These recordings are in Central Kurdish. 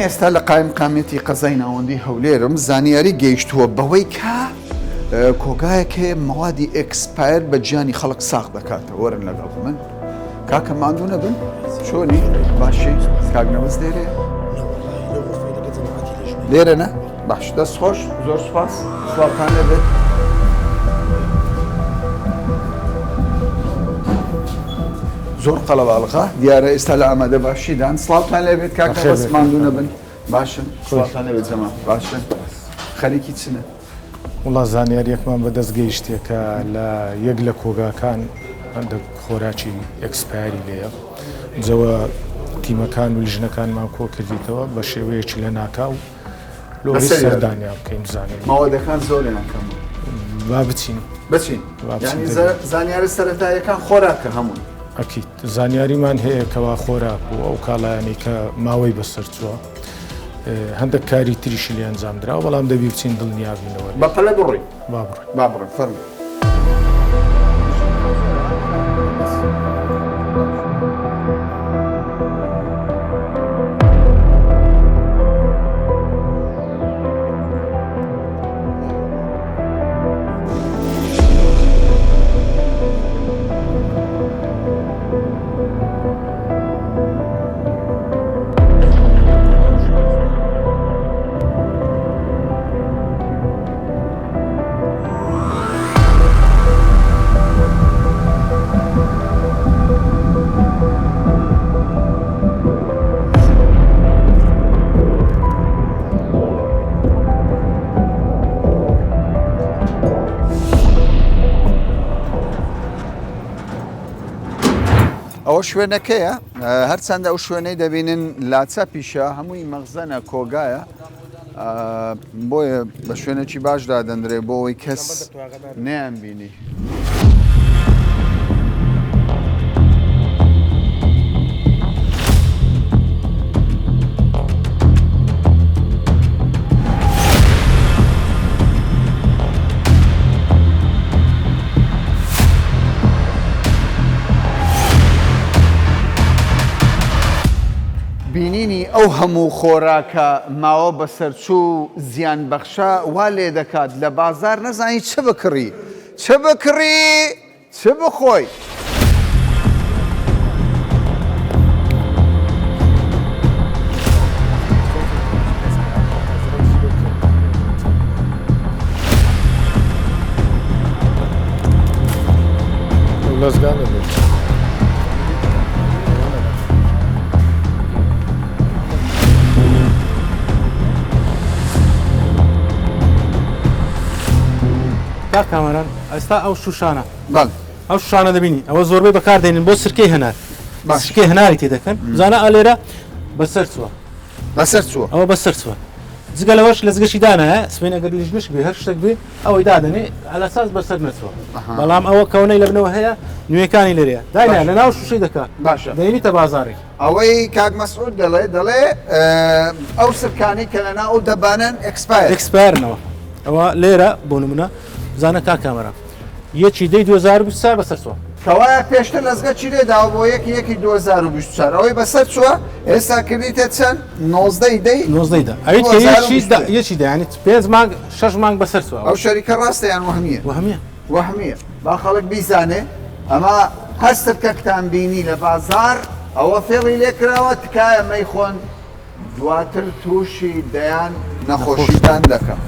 ئێستا لە قایم قامێتی قەزای ناوەندی هەولێرم زانیاری گەیشتووە بەوەی کە کۆگایەکێ مەوادی ئێکسپایر بە گیانی خەڵک ساغ دەکاتەوە وەرن لەگەڵ من کاکە ماندوو نەبن چۆنی باشی کاگنەوەز لێرەیە لێرە نە باش دەست خۆش زۆر سوپاس سڵاوتان لێبێت زۆر قەڵەباڵغا دیارە ئێستا لە ئامادە باشیدان سڵاوتان لێبێت کاکە بەس ماندوو نەبن باشن سڵاوتان لێبێت جەماڵ باشن خەریکی چنە وڵا زانیاریەکمان بەدەست گەیشتێ کە لە یەک لە کۆگاکان هەندێک خۆراکی ئەکسپایری لێیە جەوە تیمەکان و لیژنەکانمان کۆ کردیتەوە بە شێوەیەکی لە ناکاو لۆری سەردانیا بکەین زانیاری ماوەدەکان زۆریان کەم با بچین یعنی زانیاری سەرەتاییەکان خۆراکە هەموو ئەکیت زانیاریمان هەیە کەوا خۆراک بوو ئەو کاڵایانی کە ماوەی بەسەر چووە هەندێک کاری تریشی لێ ئەنجامدرا بەڵام دەبی بچین دڵنیابینەوە بەپەلە بڕۆی با بڕۆی فەرموو ئەوە شوێنەکەیە هەرچەندە ئەو شوێنەی دەبینن لاچە پیشە هەمووی مەغزەنە کۆگایە بۆیە بە شوێنێکی باشدا دەندرێت بۆ ئەوەی کەس نەیانبینی بینینی ئەو هەموو خۆراکە ماوە بەسەرچوو زیان بەخشە وا لێ دەکات لە بازار نەزانی چه بکڕی چه بکڕی چه بخۆی لەزگانە کامەران ئێستا ئەو شوشانە ئەو شوشانە دەبینی ئەوە زۆربەی بەکاردێنن بۆ سرکەی هەنار سرکەی هەناری تێ دەکەن زانە ئالێرە بەسەر چووە ئەوە بەسەر چووە جگە لەوەش لەزگەشی دانایە سبێن ئەگەر لیژنش بێ هەر شتێک بێ ئەوەی دادەنێ ئەلەساس بەسەر نەچووە بەڵام ئەوە کەونەی لە بنەوە هەیە نوێەکانی لێرەیە داینە لە ناو شوشەی دەکات باشە دەێنیتە بازارێک ئەوەی کاک مەسعود دەڵێ ئەو سرکانی کە لەنا ئەو دەبانن ئەکسپایرنەوە ئەوە لێرە بۆ نمونە زانە کا کامەرە یەکی دەی 2024 بەسەر چووە کەوایە پێشتر لەزگە چی لێداوە بۆ یەکی 2024 ئەوەی بەسەر چووە ئێستا کردیتە چەند 19 یەکی دەیانێت 5 مانگ 6 مانگ بەسەر چووە ئەو شەریکە ڕاستەیان وەهمیە با خەڵک بیزانێ ئەمە هەر سرکەکتان بینی لە بازار ئەوە فێڵی لێکراوە تکایە مەیخۆن دواتر تووشی دەیان نەخۆشیتان دەکەم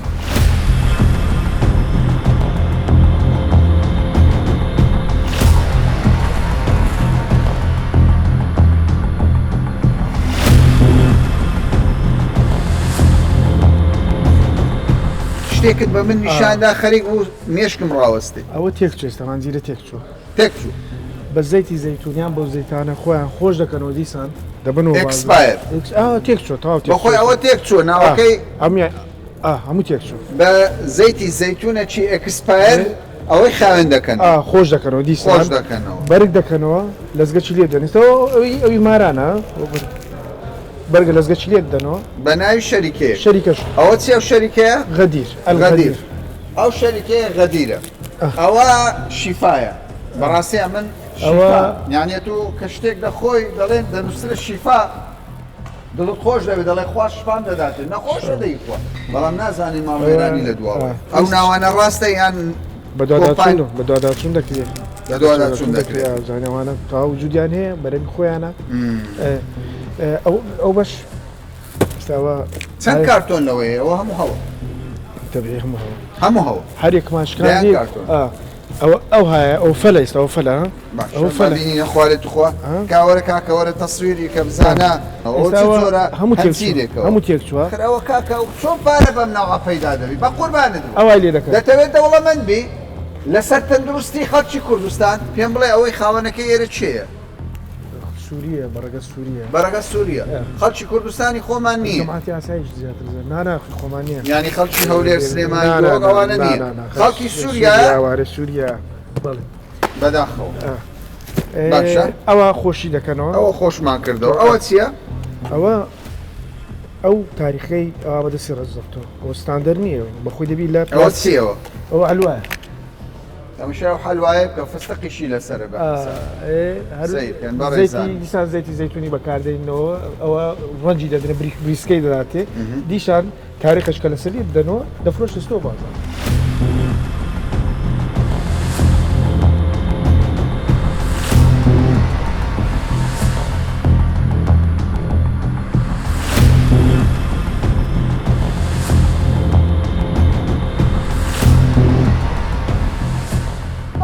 شتێکت بە من نیشاندا خەریک و مێشکم ڕاوەستی ئەوە تێکچێستەمان زیرە تێکچوو بە زەیتی زەیتونیان بۆ زەیتانە خۆیان خۆش دەکەنەوە دیسان دەبنەوە تێکچۆ بەخۆی ئەوە تێکچوو ناوەکەی هەموو تێکچوو بە زەیتی زەیتونەکی ئەکسپایر ئەوەی خاوێن دەکەن خۆش دەکەنەوە دیسان بەرگ دەکەنەوە لەزگەچی لێ دەنێتەوە ئەوی مارانە بەرگە لەزگەچی لێت دەنەوە بە ناوی شەریکەیە ئەوە چی ئەو شەریکەیە غەدیر ئەو شەریکەیە غەدیرە ئەوە شیفایە بەڕاستیە من یانێت و کە شتێک دەخۆی دەڵێن دەنووسرە شیفا دڵت خۆش دەبێت دەڵێ خوا شفام دەداتێت نەخۆشە دەیخوا بەڵام نازانی ماوەێرانی لە دواوە ئەو ناوانە ڕاستە یان بەدواداچون دەکرێت دەدواداچون دەکرێت زانەوانە تا وجودیان هەیە بەرەمی خۆیانە ئەو بەش چەند کارتۆن لەوەیە ئەوە هەموو هەوە تەبێ هەموو هەوە هەرێکماشکان ئەو هەیە ئەو فەلە ئێستا ئەو فەلە ئەو فەلینە خوارێت خوا کاوەرە کاکەوەرە تەسویری کە بزانە هەموو تێک چووە ئەوە کاکە چۆن پارە بەم ناوە پەیدا دەبی بە قوربانت ئەوای لێ دەکەن دەتەوێت دەوڵەمەند بی لەسەر تەندروستی خەڵکی کوردستان پێم بڵێ ئەوەی خاوەنەکە ئێرە چێیە سووریە بەڕگە سووریە بەڕگە سووریە خەڵکی کوردستانی خۆمان نییە ناناخی خۆمانە ینی خەڵکی هەولێر سلێمانی ئەوانە نییە خەڵکی سووریا وارە سووریا بەداخەوە ئەوە خۆشی دەکەنەوە ئەوە خۆشمان کردەوە ئەوە چییە؟ ئەو تاریخەی ئەوە بەدەستی ڕزەفتەوە ئەوە ستاندەر نییە بەخۆی دەبی لە ئەوە چیەوە؟ ئەوە هەلوایە ئەمشا حلوایە بکە فستەقیشی لەسەر دیسان زەیتی زەیتونی بەکاردێنەوە ئەوە ڕەنجی دەدرێت بریسکەی دەداتێ دیشان تاریخەشکە لەسەری بدەنەوە دەفرۆشتەوە بازار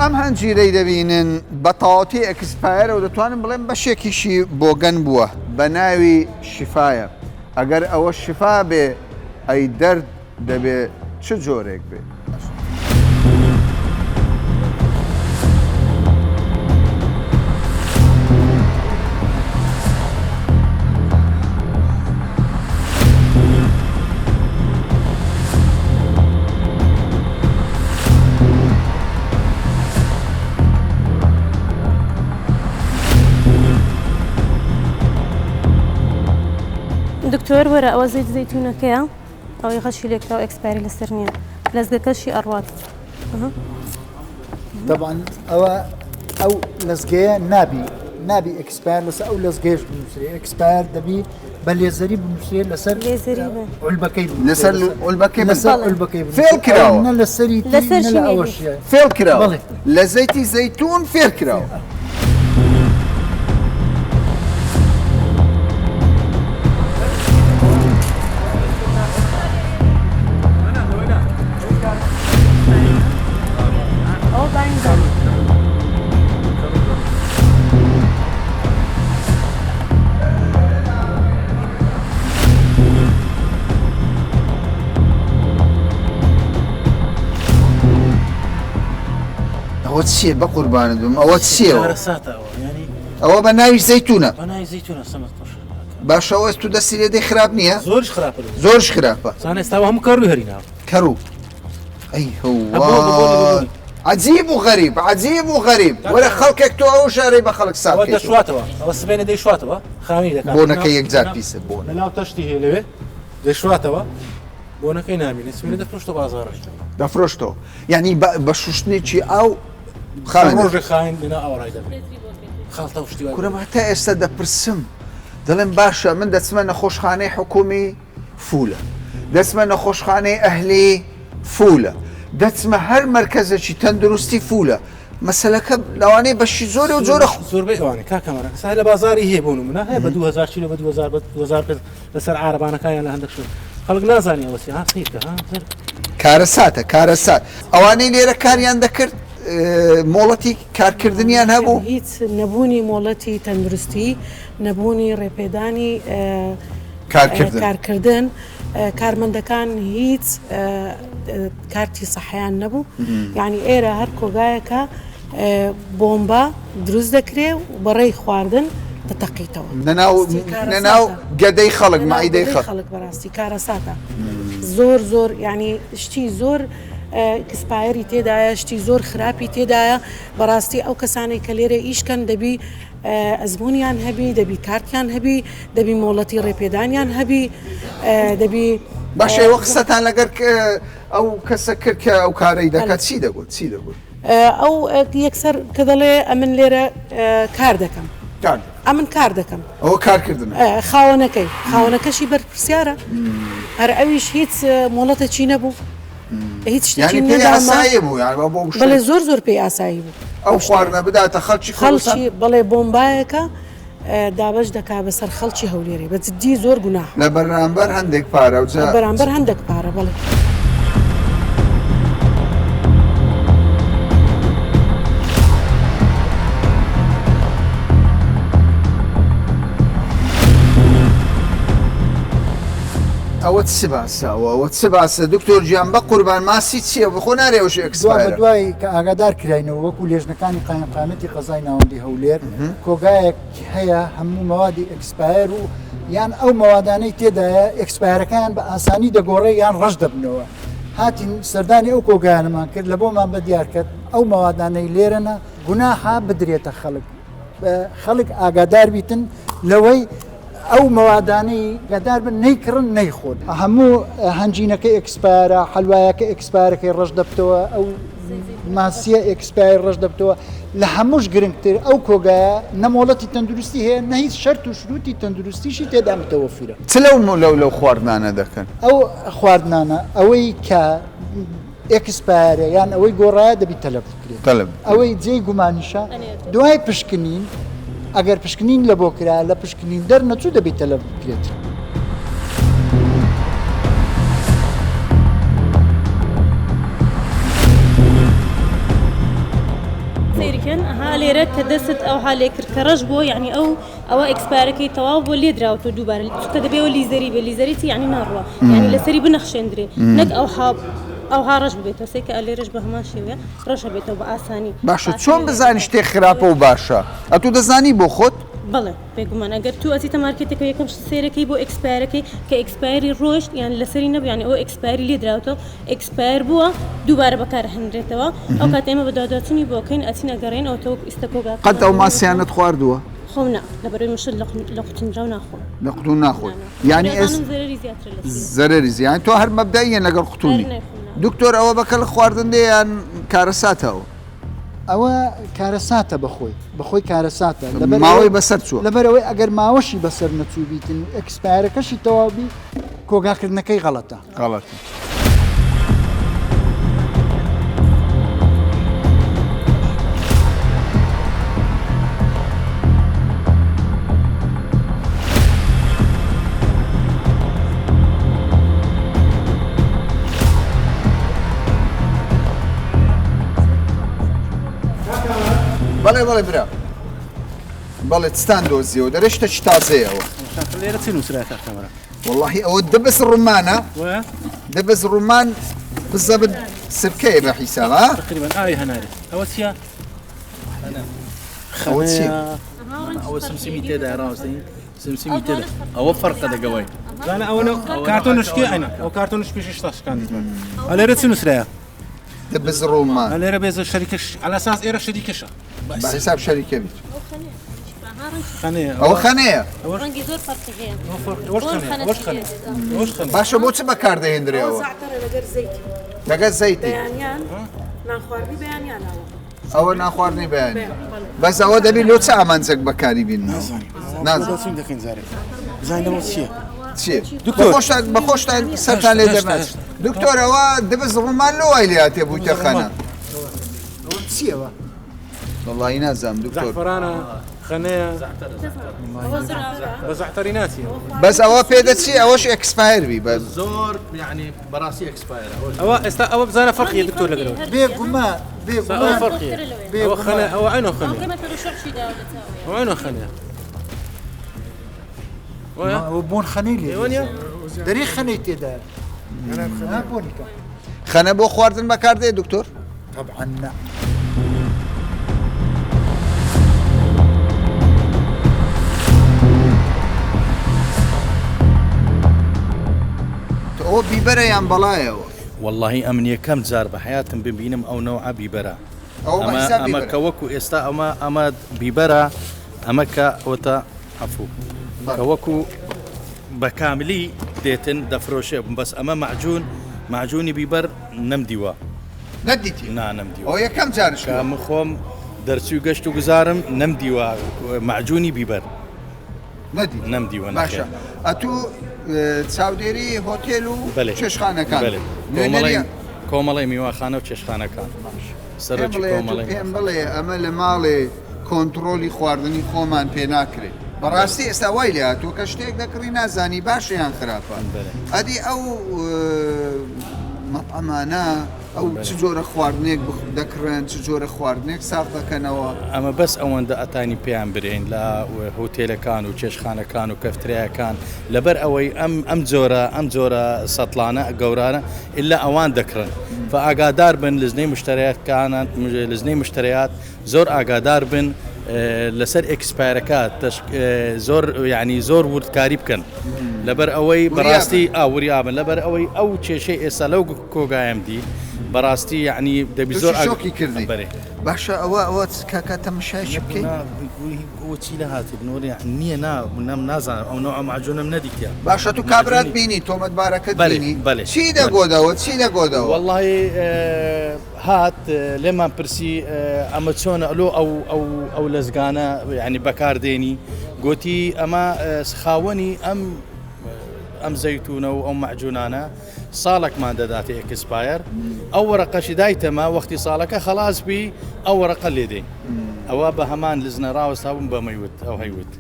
ئەم هەنجیرەی دەبینن بە تەواوەتی ئەکسپایرە و دەتوانم بڵێم بەشێکیشی بۆگەن بووە بە ناوی شیفایە ئەگەر ئەوە شیفا بێ ئەی دەرد دەبێ چ جۆرێک بێ دکتۆر وەرە ئەوە زەیت زەیتونەکەیە ئەوەی خەشی لێکراوە ئەکسپایری لەسەر نییە لەزگەکەشی ئەڕوات طبعا ئەو لەزگەیە نابی ئەکسپایر لەسەر ئەو لەزگەیش بنووسێ ئەکسپایر دەبی بە لێزەری بنووسێ لەسەر ئولبەکەی لەسەر ئولبەکەی فێڵ کراوە لەسەری فێڵ کراوە لە زەیتی زەیتون فێر کراوە ئەوە چییە بە قوربانت بم ئەوە چیەوە ئەوە بە ناوی زەیتونە باشەوە تو دەستی لێدەی خراپ نییە زۆرش خراپە هەموو کەڕووی هەرینا کەڕوو ئەی عجیب و غەریب عجیب و غەریب وەرە خەڵکێک تۆ ئەو شارەی بە خەڵک ساڵ دەشواتەوە ئەوە سبێنە دەیشواتەوە خاوی دەکات بۆنەکە یەکجار پیسە بۆ لەناو تەشتی هەیە لەوێ دەشواتەوە بۆنەکەی نامینێ سبێنە دەفرۆشتەوە بازاڕش دەفرۆشتەوە یعنی بە شوشتنێکی ئاو ڕۆژێ خاین بنا ئاوڕای دەبێت خاڵتە شتی کورم هەتا ئێستا دەپرسم دەڵێن باشە من دەچمە نەخۆشخانەی حکومی فولە دەچمە نەخۆشخانەی ئەهلی فولە دەچمە هەر مەرکەزێکی تەندروستی فولە مەسەلەکە لەوانەیە بەشی زۆر و جۆرە زۆربەی ئەوانێ کاکەمەرە سای لە بازاری هەیە بۆ نمونە هەیە بە 2000 کیلۆ بە 2000 لەسەر عارەبانەکانیان لە هەندێک شوێن خەڵک نازانی ئەوەسی خیرکە کارەساتە کارەسات ئەوانەی لێرە کاریان دەکرد مۆڵەتی کارکردنیان هەبوو هیچ نەبوونی مۆڵەتی تەندروستی نەبوونی ڕێپێدانی کارکردن کارمەندەکان هیچ کارتی سەحیان نەبوو یعنی ئێرە هەر کۆگایەکە بۆمبە دروست دەکرێ و بەڕێی خواردن دەتەقیتەوە نەناو گەدەی خەڵک مایدەی خەڵک بەڕاستی کارەساتە زۆر یعنی شتی زۆر کسپایری تێدایە شتی زۆر خراپی تێدایە بەڕاستی ئەو کەسانی کە لێرە ئیشکەن دەبی ئەزمونیان هەبی دەبی کارتیان هەبی دەبی مۆڵەتی ڕێپێدانیان هەبی دەبی باشەوە قسەتان لەگەر ئەو کەسە کرد کە ئەو کارەی دەکات چی دەگوت ئەو یەکسەر کە دەڵێ ئەمن لێرە کار دەکەم ئەمن کار دەکەم ئەوە کارکردن خاوەنەکەشی بەرپرسیارە هەر ئەویش هیچ مۆڵەتەچی نەبوو هیچ شتێکی ئاسایی بوو بەڵێ زۆر پێی ئاسایی بوو ئەو خواردنە بداتە خەڵکی بەڵێ بۆمبایەکە دابش دەکا بەسەر خەڵکی هەولێری بە جددی زۆر گوناح لە بەرامبەر هەندێک پارە بەرامبەر هەندێک پارە بڵێ ئەوە چ باسە دکتۆر گیان بە قوربان ماسی چییە بخۆ نارێوەش ئەکسپایرە دوای کە ئاگادار کراینەوە وەکو لێژنەکانی قایمقامەتی قەزای ناوەندی هەولێر کۆگایەک هەیە هەموو مەوادی ئەکسپایر و یان ئەو مەوادانەی تێدایە ئەکسپایرەکان بە ئاسانی دەگۆڕێ یان ڕەش دەبنەوە هاتین سەردانی ئەو کۆگایانەمان کرد لە بۆمان بە دیار کرد ئەو مەوادانەی لێرەنە گوناحا بدرێتە خەڵک ئاگادار بیتن لەوەی ئەو مەوادانەی گەدار بن نەیکڕن نەیخۆن هەموو هەنجینەکەی ئەکسپایرە حەلوایەکە ئەکسپایرەکەی ڕەش دەبتەوە ئەو ماسیە ئەکسپایر ڕەش دەبتەوە لە هەمووش گرنگتر ئەو کۆگایە نەمۆڵەتی تەندروستی هەیە نە هیچ شەرت و شروتی تەندروستیشی تێدا متەوەفرە چ لەو خواردنانە دەکەن ئەو خواردنانە ئەوەی کە ئەکسپایرە یان ئەوەی گۆڕایە دەبی تەلەب بکرێت ئەوەی جێی گومانیشە دوای پشکنین ئەگەر پشکنین لە بۆ کرا لە پشکنین دەرنەچوو دەبێت تەلەب بکرێت سیرکن ئەها لێرە کە دەست ئەو حالێ کرد کە ڕەش بۆ یعنی ئەوە ئەکسپایرەکەی تەواو بۆ لێدراوەوە دووبارە چکە دەبێەوە لیزەری بێ لیزەریتی یعنی ناڕوە یعنی لەسەری بنەخشێندرێ نەک ئەوها ڕەش بێتەوە سێکە ئەلێرەش بە هەمان شێوەیە ڕەشە بێتەوە بە ئاسانی باشە چۆن بزانانی شتێک خراپە و باشە ئەتوو دەزانی بۆ خۆت بەڵێ بێگومان ئەگەر تو ئەچیتە مارکێتەکە یەکەم سێرەکەی بۆ ئەکسپایرەکەی کە ئەکسپایری ڕۆژ یان لەسەری نەبوو یعنی ئەوە ئەکسپایری لێدراوەوە ئەکسپایر بووە دووبارە بەکار هەندرێتەوە ئەو کات ئێمە بەداداچنی بۆکەین ئەچینە گەڕێن ئەو تەوە ئیسەکۆگا قەت ئەو ماسییانت خواردووە خۆنا لەبەرەوەی مشت لە قوتنجاو ناخۆن لە قوتون ناخۆن یعنی زەرری زیان تۆ هەر مەبداییە لەگەڵ قوتونی دکتۆر ئەوە بەکە لە خواردندەیان کارەساتەوە ئەوە کارەساتە بەخۆی کارەساتە ماوەی بەسەر چووە لەبەرەوەی ئەگەر ماوەشی بەسەر نەچوو بیتن ئەکسپایرەکەشی تەواوبی کۆگاکردنەکەی غەڵەتە بەڵێ برا بەڵێ چتان دۆزیەوە دەرەشتە چ تازەیەوە لێرە چی نووسرایە کامەرە واللهی ئەوە دەبەست ڕوومانە دەبەست ڕوومان بزەبت سرکەیە بە حیسابە تقریبا ئاوی هەنارێت ئەوە چییە؟ ئەوە چی؟ ئەوە سمسمی تێدا ڕاستین سمسمی تێدا ئەوە فەرقە دەگەوەی زانە ئەوە کارتۆنشکی ئەینە ئەو کارتۆنش پێشش تاشکان دیتوان ئەلێرە چی نووسرایە؟ دەبەست ڕوومان ئەلێرە بێزە شەریکەش ئەلاساس ئێرە شەریکەشە بە حیساب شەریکە بیت ئەوە خەنەیە ڕەنگی زۆر فەرقی هەیە باشە بۆ چ بەکاردەهێنرێەوە لەگەر زەیتی ناخواردنی بەیانیانەوە ئەوە ناخواردنی بەیانی بەس ئەوە دەبێت لۆ چ ئامانجێک بەکاری بین نازانین دەکەین زارێک بزانینەوە چییە؟ بەخۆشتان سەرتان لێ دەبێت دکتۆرەوە دەبەست ڕوومان لەوای لێهاتێ بوویتە خەنە چیەوە؟ وەڵی نازانم دکتۆر خەنەیە بە زەعتەری ناچیە بەس ئەوە پێدەچی ئەوەش ئەکسپایربی بە زۆر یعنی بەڕاستی ئەکسپایرە ئەوە ئێستا ئەوە بزانە فەرقیە دکتۆر لەگەڵەوە بێگومان ئەوە فەرقیە ئەوە خەنە ئەوە عینۆ خەنە ئەوە عینۆ خەنە ئەوە بۆن خەنەی لێ دەری خەنەی تێدا خەنە بۆ خواردن بەکاردێ دکتۆر؟ طبعا نا ئەوە بیبەرە یان بەڵایەوە واللهی ئەمن یەکەم جار بە حیاتم ببینم ئەو نەوع بیبەرە ئەمە کە وەکو ئێستا ئەمە بیبەرە ئەمە کە ئەوتە عەفوو کە وەکو بە کاملی دێتن دەفرۆشێ بەس ئەمە معجونی بیبەر نەمدیوە نەدیتی نانەمدیوە ئەو یەکەم جارش من خۆم دەرچوو گەشت و گوزارم نەمدیوە معجونی بیبەر نەمدیوە باشە ئەتوو چاودێری هۆتێل و چێشخانەکان کۆمەڵی میوانخانە و چێشخانەکان سەرۆکی کۆمەڵی پێم بڵێ ئەمە لە ماڵێ کۆنتترۆلی خواردنی خۆمان پێ ناکرێت بەڕاستی ئێستا وای لە تۆ کە شتێک دەکڕی نازانی باشیان خراپە ئەدی ئەو مەپەمانە ئەو چ جۆرە خواردنێک دەکڕێن چ جۆرە خواردنێک ساغ دەکەنەوە ئەمە بەس ئەوەندە ئەتانی پێیان برێن لە هۆتێلەکان و چێشخانەکان و کەفترایەکان لەبەر ئەوەی ئەم جۆرە سەتڵانە گەورانە ئللا ئەوان دەکڕن ئاگادار بن لزنەی مشتریاتکانان لزنەی مشتریات زۆر ئاگادار بن لەسەر ئەکسپایرەکە زۆر یعنی زۆر وردکاری بکەن لەبەر ئەوەی بەڕاستی ئاوریابن لەبەر ئەوەی ئەو کێشەی ئێستا لەو کۆگایم دی بەڕاستی یعنی دەبی زۆر شۆکی کردی باشە ئەوە کاکە تەماشایش بکەین چی لە هاتی بنۆری نییە نازانم ئەو نوع معجونم نەدیکە باشە تو کابرات بینی تۆمەتبارەکەت بینی چی دەگۆدەوە واللهی هات لێمان پرسی ئەمە چۆنە ئەلۆ ئەو لەزگانە ینی بەکاردێنی گوتی ئەمە خاوەنی ئەم زەیتونە و ئەو معجونانە ساڵێکمان دەداتێ ئەکسپایر ئەو وەرەقەشی دایتەمە وەختی ساڵەکە خلاص بی ئەو وەرەقە لێدەین ئەوە بە هەمان لزنە ڕاوەستا بوون بەمەیوت ئەو هەیوت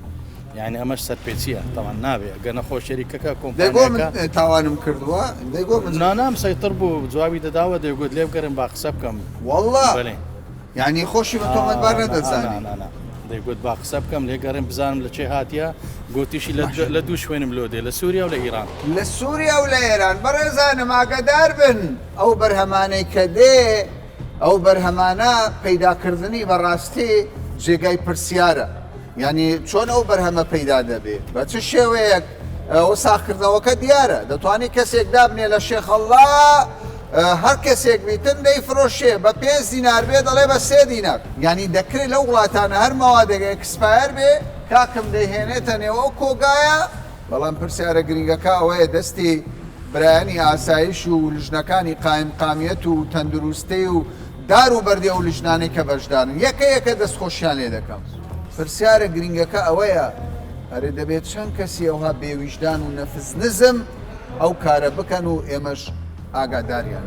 یعنی ئەمەش سەرپێچیە تاوان نابێ گەنە خۆ شەریکەکە کۆمپانیەکە تاوانم کردووە نانام سەیتر بوو جوابی دەداوە دەیگوت لێ بگەرم با قسە بکەم والله یعنی خۆشی بە تۆمەتبار نەدەزانی دەیگوت با قسە بکەم لێگەڕم بزانم لە چێ هاتیە گوتیشی لە دوو شوێنم لۆ دێ لە سووریا و لە ئیران لە سووریا و لە ئێران بەڕێزانم ئاگادار بن ئەو بەرهەمانەی کە دێ ئەو بەرهەمانە پەیداکردنی بەڕاستی جێگای پرسیارە یعنی چۆن ئەو بەرهەمە پەیدا دەبێت بە چ شێوەیەک ئەو ساختکردنەوەکە دیارە دەتوانێت کەسێک دابنێ لە شێخەڵڵا هەر کەسێک بیتن دەی فرۆشێ بە 5 دینار بێ دەڵێ بە 3 دینار یعنی دەکرێت لەو وڵاتانە هەر ماوادێک ئەکسپایر بێ کاکم دەیهێنێتە نێوە کۆگایە بەڵام پرسیارە گرنگەکە ئەوەیە دەستی برایانی ئاسایش و لژنەکانی قایمقامیەت و تەندروستی و دار و بەردێ و لژنانەی کە بەشدارن یەکە دەستخۆشیان لێ دەکەم پرسیارە گرنگەکە ئەوەیە هەرێ دەبێت چەند کەسی ئەوها بێویژدان و نەفس نزم ئەو کارە بکەن و ئێمەش ئاگاداریان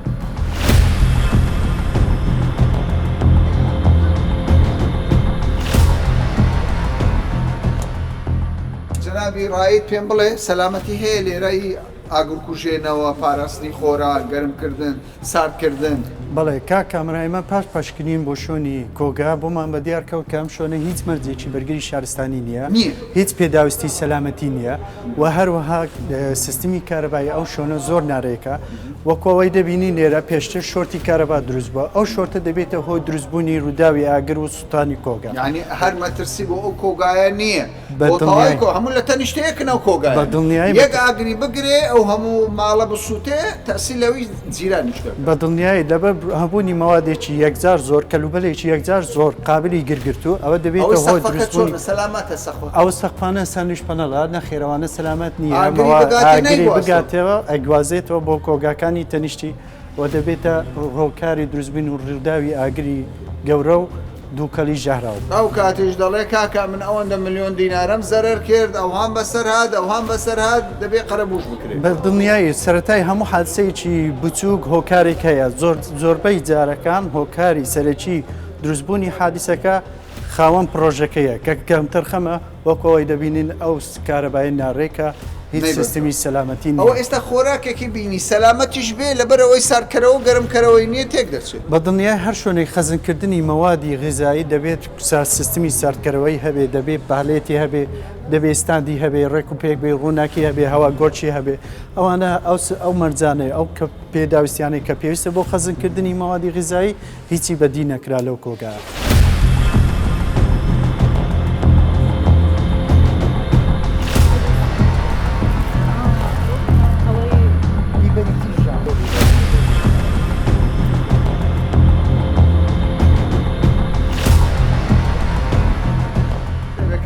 جنابی ڕایت پێم بڵێ سەلامەتی هەیە لێرەی ئاگرکوژێنەوە پاراستنی خۆراک گەرمکردن ساردکردن بەڵێ کاک کامرایمە پاش پاشکنین بۆ شوێنی کۆگا بۆمان بە دیارکەوت کەم شوێنە هیچ مەرجێکی بەرگری شارستانی نییە هیچ پێداویستی سەلامەتی نییە و هەروەها سیستمی کارەبایی ئەو شوێنە زۆر نارێکە وەکەوەی دەبینی لێرە پێشتر شۆرتی کارەبا دروست بووە ئەو شۆرتە دەبێتە هۆی دروستبوونی ڕووداوی ئاگر و سوتانی کۆگا یعنی هەر مەترسی بۆ ئەو کۆگایە نییە هەموو لە تەنیشتەیەکن ئەو کۆگای یەک ئاگری بگرێ ئەو هەموو ماڵە بسووتێ تەسی لەوی جیران نیشتە بە دڵنیایی لەبەر هەبوونی مەوادێکی یەکجار زۆر کەلوبەلێکی یەکجار زۆر قابلی گرگرتو ئەوە دەبێتە هۆی دروستبوونی ئەو سەقفانە سانویش پەنەڵا نەخێرەوانە سەلامەت نییە ئاگری بگاتەوە ئەگوازێتەوە بۆ کۆگاکانی تەنیشتی و دەبێتە هۆکاری دروستبوون و ڕووداوی ئاگری گەورە و دووکەلی ژەهراوە ئەو کاتێش دەڵێ کاکە من ئەوەندە ملیۆن دینارم زەرەر کرد ئەوهام بەسەر هات ئەوهام بەسەر هات دەبێت قەرەبوش بکرێت بە دڵنیایی سەرەتای هەموو حادسەیەکی بچووک هۆکارێک هەیە زۆربەی جارەکان هۆکاری سەرەکی دروستبوونی حادیسەکە خاوەن پرۆژەکەیە کە کەمتر خەمە وەکەوەی دەبینین ئەو کارەبایی ناڕێکە هیچ سیستمی سەلامەتی نیە ئەو ئێستا خۆراکێکی بینی سەلامەتیش بێ لەبەرەوەی ساردکەرەوە و گەرمکەرەوەی نییە تێک دەچێت بە دڵنیای هەر شوێنێک خەزمکردنی مەوادی غذایی دەبێت سیستمی ساردکەرەوەی هەبێ دەبێت باڵێتی هەبێ دەبێت ستاندی هەبێ ڕێک و پێک بێ ڕووناکی هەبێ هەوا گۆرچی هەبێ ئەوانە ئەو مەرجانەیە ئەو کە پێداویستیانەی کە پێویستە بۆ خەزمکردنی مەوادی غذایی هیچی بەدی نەکرا لەو کۆگایە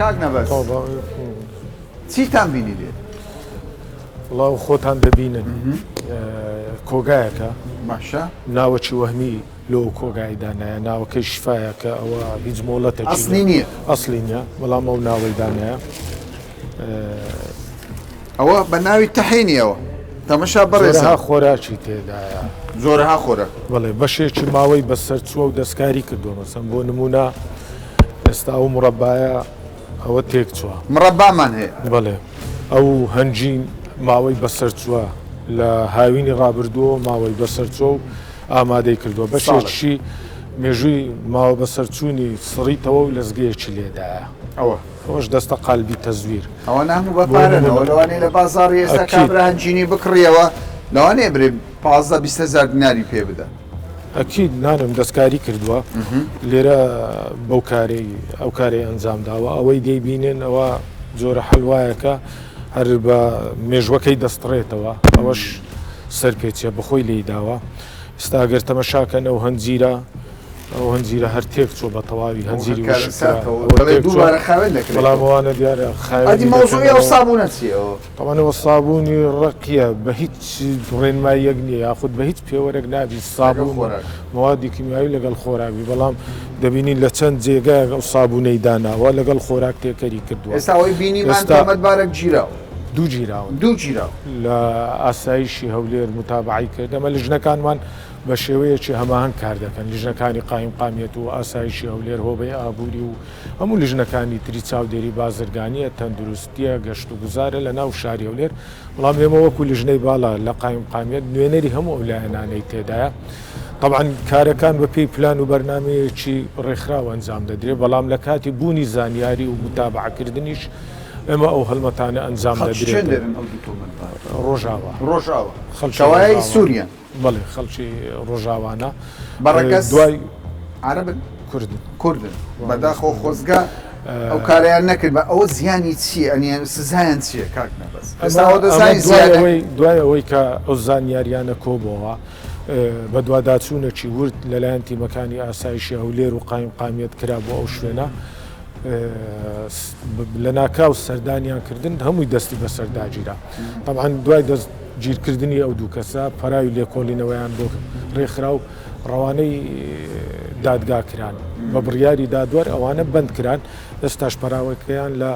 کاک نەبەس چیتان بینی لێ وڵاو خۆتان دەبینن کۆگایەکە باشە ناوەکی وەهمی لۆ کۆگایدانایە ناوەکەی شفاایە کە ئەوە هیچ مۆڵەتە ئەسلی نییە ئەسلی نیە بەڵام ئەو ناوەی دانایە ئەوە بە ناوی تەحینیەوە تەمەشا بەڕێزها خۆراکی تێدایە زۆرها خۆرە بەڵێ بەشێکی ماوەی بەسەر چووە و دەستکاری کردووە مەسەن بۆ نمونە ئێستا ئەو مڕەبایە ئەوە تێک چووە مڕەبامان هەیە بەڵێ ئەو هەنجین ماوەی بەسەر چووە لە هاوینی ڕابردووە ماوەی بەسەر چوە و ئامادەی کردووە بەشێکشی مێژووی ماوە بەسەرچوونی سڕیتەوە و لەزگەیەکی لێدایە ئەوەش دەستە قالبی تەزویر ئەوە ناموو بەپارەنەوە لەوانەیە لە بازاڕی ئێستا کابرا هەنجینی بکڕیەوە لەوانەیە برێ 15,000 دیناری پێ بدە ئەکید نانم دەستکاری کردووە لێرە بەو کارەی ئەو کارەی ئەنجام داوە ئەوەی دەیبینن ئەوە جۆرە هەلوایەکە هەر بە مێژوەکەی دەستڕێتەوە ئەوەش سەرپێچە بەخۆی لێی داوە ئێستاگەر تەمەشاکەن ئەو هەنجیرە ئەو هەنجیرە هەر تێک چۆ بە تەواوی هەنجیری بەڵامەوانە دیارە خاوەنی سابوونە چیەوە تەوانەوە سابوونی ڕقیە بە هیچ ڕێنمای یەک نییە یاخود بە هیچ پێوەرەك نابی سابوون موادی کیمیاوی لەگەڵ خۆراوی بەڵام دەبینین لە چەند جێگای ئەو سابوونەی داناوە لەگەڵ خۆراک تێکەری کردووە ئێستاەوەی بینیمان تامەتبارێک گیراوە دوو جیراون لە ئاسایشی هەولێر متابعی کرد ئەمە لیژنەکانمان بە شێوەیەکی هەماهنگ کار دەکەن لیژنەکانی قایم قامیەت و ئاسایشی هەولێر هۆبەی ئابووری و هەموو لیژنەکانی تری چاودێری بازرگانیە تەندروستیە گەشت و گوزارە لە ناو شاری هەولێر بەڵام ئێمە وەکو لیژنەی باڵا لە قایم قامیەت نوێنەری هەموو ئەولایەنانەی تێدایە طبعا کارەکان بە پێی پلان و بەرنامەیەکی ڕێکخراوە ئەنجام دەدرێت بەڵام لە کاتی بوونی زانیاری و متابعەکردنیش ئێمە ئەو هەلمەتانە ئەنجام دەدرێت ڕۆژاوە خەڵکەوای سووریە بەڵێ خەڵکی ڕۆژاوانە بەڕەکەس دوای عەرەبن کوردن بەداخۆ خۆزگا ئەو کاریان نەکرد بە ئەوە زیانی چییە ئەنیە سزایان چییە کاک نەبەس دوای ئەوەی کە ئەو زانیاریانە کۆبەوە بە دوواداچوونەکی ورد لەلایەن تیمەکانی ئاسایشی هەولێر و قایم قامیەت کرا بۆ ئەو شوێنە لە ناکاو سەردانیان کردن هەمووی دەستی بە سەرداگیرا طبعا دوای دەست گیرکردنی ئەو دوو کەسە پەراوی لێکۆڵینەوەیان بۆ ڕێکخرا و ڕەوانەی دادگاکران بە بڕیاری دادوەر ئەوانە بندکران دەستاش پەراوەکەیان لە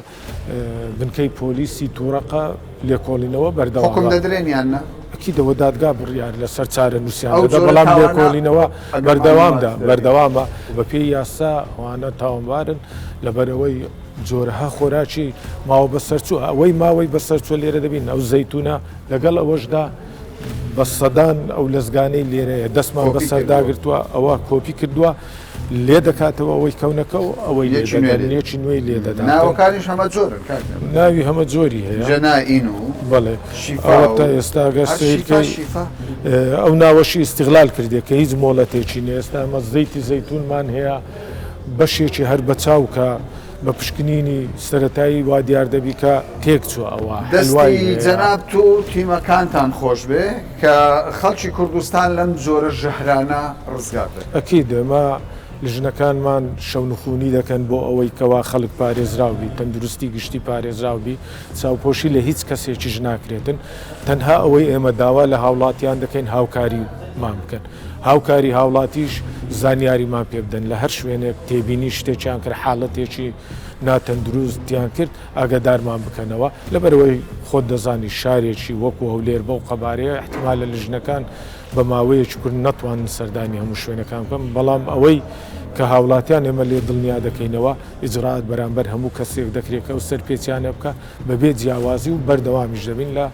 بنکەی پۆلیسی تووڕەقە لێکۆڵینەوە بەردەوام دەدرێنیانە ئەکیدەوە دادگا بڕیار لەسەر چارە نووسیاندا بەڵام لێکۆڵینەوە بەردەوامە بە پێی یاسا ئەوانە تاوانبارن لەبەرەوەی جۆرەها خۆراکی ماوە بەسەرچوو ئەوەی ماوەی بەسەرچوە لێرە دەبین ئەو زەیتونە لەگەڵ ئەوەشدا بە سەدان ئەو لەزگانەی لێرەیە دەستمان بەسەرداگرتووە ئەوە کۆپی کردووە لێ دەکاتەوە ئەوەی کەونەکە و ئەوەی لێچی نوێی لێ دەدا ناوەکانیش هەمە جۆرن ناوی هەمە جۆری هەیە جەنائین و بەڵێ ئەوە ئێستا گەستەکەی ئەو ناوەشی استیغلال کردێ کە هیچ مۆڵەتێکی نیە ئێستا ئەمە زەیتی زەیتونمان هەیە بەشێکی هەر بە چاوکە بە پشکنینی سەرەتایی وا دیار دەبی کە تێک چووە ئەوە دەستی جەناب و تیمەکانتان خۆش بێ کە خەڵکی کوردستان لەم جۆرە ژەهرانە ڕزگار بێت ئەکید ئەمە لیژنەکانمان شەونخوونی دەکەن بۆ ئەوەی کەوا خەڵک پارێزراوبی تەندروستی گشتی پارێزراوبی چاوپۆشی لە هیچ کەسێکیش ناکرێتن تەنها ئەوەی ئێمە داوا لە هاوڵاتیان دەکەین هاوکاری مان بکەن هاوکاری هاوڵاتیش زانیاریمان پێ بدەن لە هەر شوێنێک تێبینی شتێکیان کرد حاڵەتێکی ناتەندروستیان کرد ئاگادارمان بکەنەوە لەبەرەوەی خۆت دەزانی شارێکی وەکو هەولێر بەو قەبارەیە احتیمال لە لیژنەکان بە ماوەیەکی کورد نەتوانن سەردانی هەموو شوێنەکان بکەم بەڵام ئەوەی کە هاوڵاتیان ئێمە لێ دڵنیا دەکەینەوە ئیجرات بەرامبەر هەموو کەسێک دەکرێتکە و سەرپێچیانە بکە بەبێ جیاوازی و بەردەوامیش دەبین لە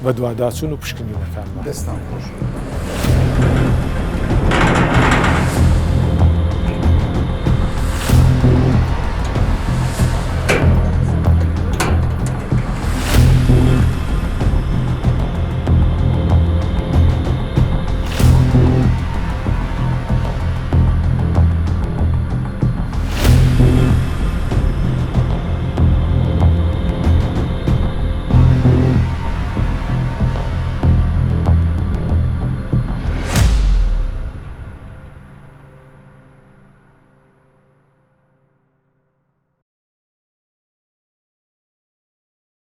بە دوواداچوون و پشکنینەکانمان دەستان خۆش.